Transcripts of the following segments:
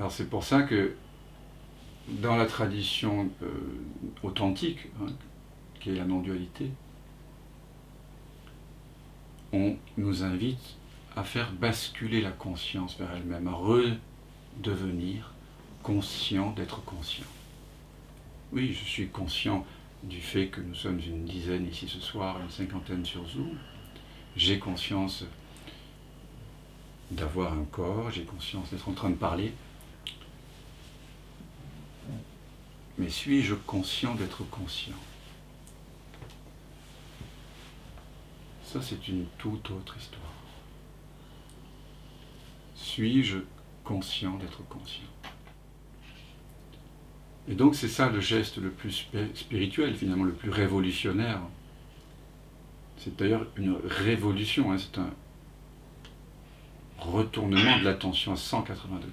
Alors c'est pour ça que dans la tradition authentique, qui est la non-dualité, on nous invite à faire basculer la conscience vers elle-même, à redevenir conscient d'être conscient. Oui, je suis conscient du fait que nous sommes une dizaine ici ce soir, une cinquantaine sur Zoom. J'ai conscience d'avoir un corps, j'ai conscience d'être en train de parler. Mais suis-je conscient d'être conscient? Ça, c'est une toute autre histoire. Suis-je conscient d'être conscient? Et donc c'est ça le geste le plus spirituel, finalement, le plus révolutionnaire. C'est d'ailleurs une révolution, c'est un retournement de l'attention à 180 degrés.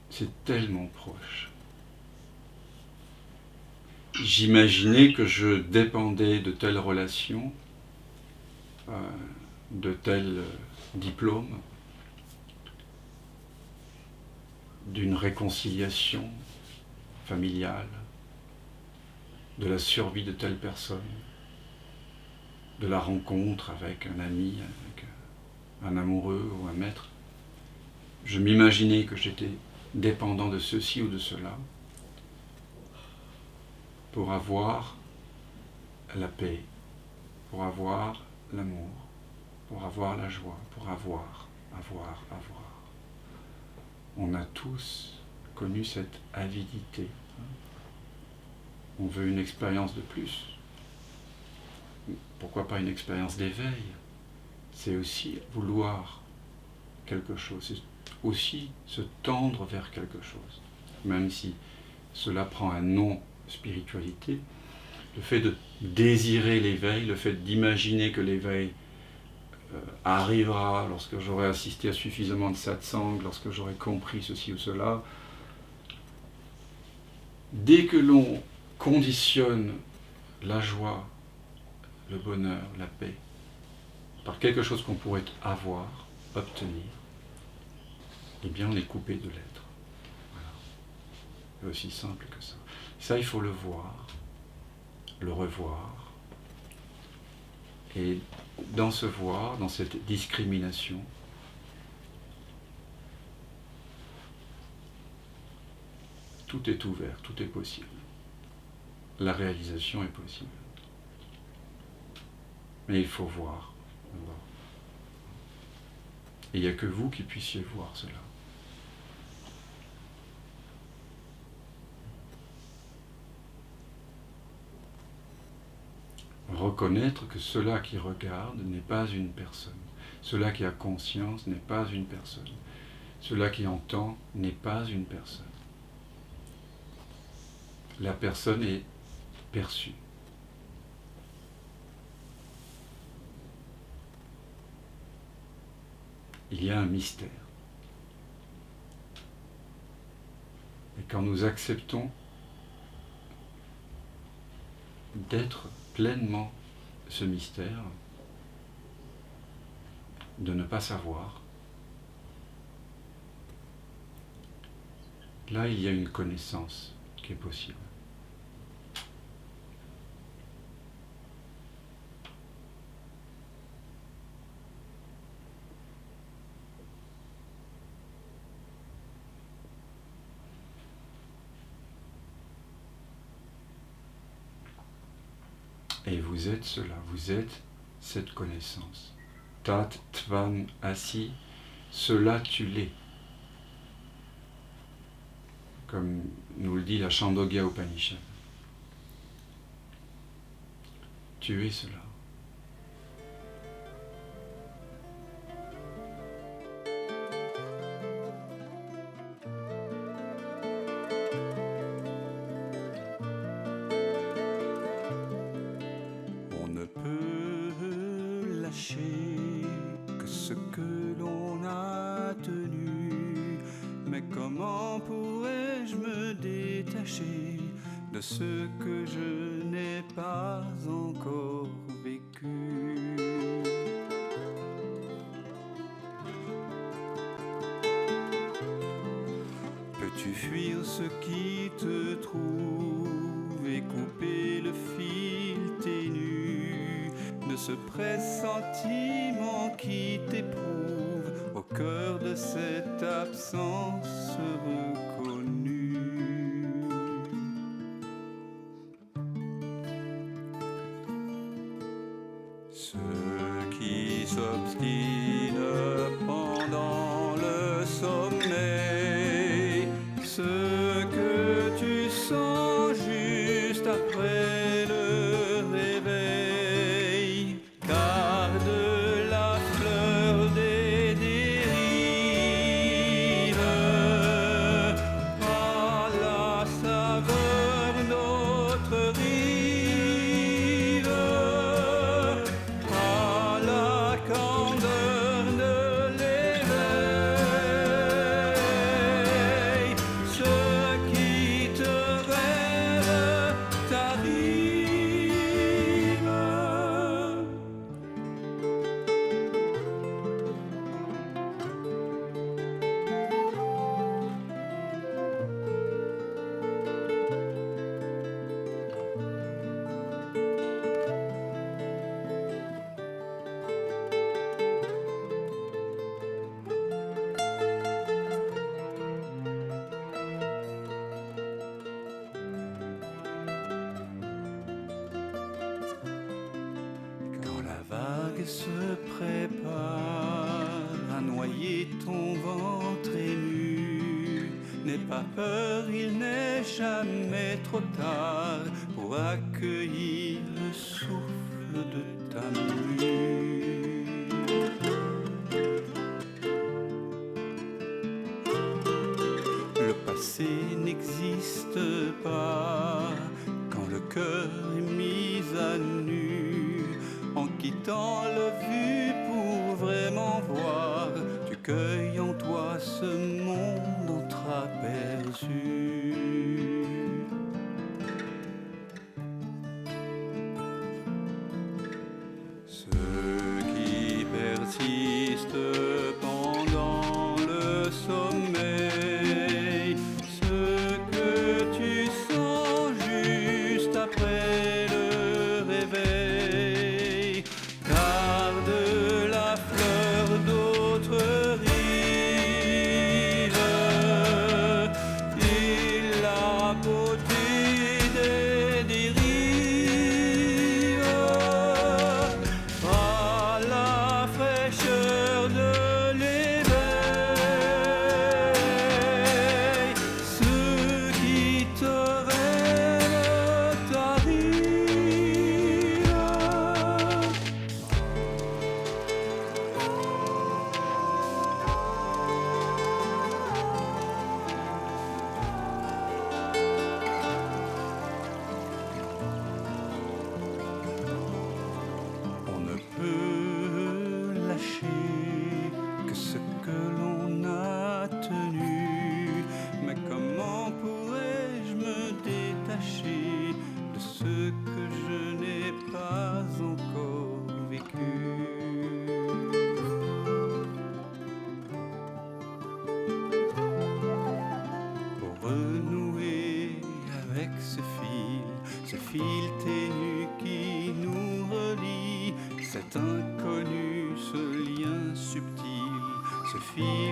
C'est tellement proche. J'imaginais que je dépendais de telle relation, de tel diplôme, d'une réconciliation familiale, de la survie de telle personne, de la rencontre avec un ami, avec un amoureux ou un maître. Je m'imaginais que j'étais dépendant de ceci ou de cela pour avoir la paix, pour avoir l'amour, pour avoir la joie, pour avoir. On a tous connu cette avidité. On veut une expérience de plus. Pourquoi pas une expérience d'éveil? C'est aussi vouloir quelque chose, c'est aussi se tendre vers quelque chose. Même si cela prend un nom spiritualité, le fait de désirer l'éveil, le fait d'imaginer que l'éveil arrivera lorsque j'aurai assisté à suffisamment de satsang, lorsque j'aurai compris ceci ou cela, dès que l'on conditionne la joie, le bonheur, la paix, par quelque chose qu'on pourrait avoir, obtenir, eh bien on est coupé de l'être. Voilà. C'est aussi simple que ça. Ça, il faut le voir, le revoir, et dans ce voir, dans cette discrimination, tout est ouvert, tout est possible. La réalisation est possible. Mais il faut voir. Et il n'y a que vous qui puissiez voir cela. Reconnaître que cela qui regarde n'est pas une personne. Cela qui a conscience n'est pas une personne. Cela qui entend n'est pas une personne. La personne est perçue. Il y a un mystère. Et quand nous acceptons d'être pleinement ce mystère, de ne pas savoir, là il y a une connaissance qui est possible. Et vous êtes cela, vous êtes cette connaissance. Tat Tvam Asi, cela tu l'es. Comme nous le dit la Chandogya Upanishad. Tu es cela. On ne peut lâcher que ce que l'on a tenu. Mais comment pourrais-je me détacher de ce que je n'ai pas encore vécu? fuir ce qui te trouve et couper le fil ténu de ce pressentiment qui t'éprouve au cœur de cette absence reconnue. Ce qui s'obstine pendant le sommeil, ce que tu sens juste après le réveil, garde la fleur des dérives à la saveur d'autres rives, à la candeur de l'éveil. Ce qui te rêve t'arrive. Quand la vague se prépare à noyer ton ventre ému, n'aie pas peur, il n'est jamais trop tard pour accueillir le souffle de ta mue. Le passé n'existe pas quand le cœur est mis à nu. En quittant le vu pour vraiment voir, tu cueilles en toi ce monde entreaperçu. Ce qui persiste pendant le sommeil, ce que tu sens juste après le réveil, garde la fleur d'autres rives et la beauté des dérives, à la fraîcheur de l'éveil. Ce qui te rêve t'arrive. On ne peut lâcher que ce que l'on a tenu, mais comment pourrais-je me détacher de ce que je n'ai pas encore vécu? Pour renouer avec ce fil ténu qui nous relie, cet inconnu, ce lien subtil, ce fil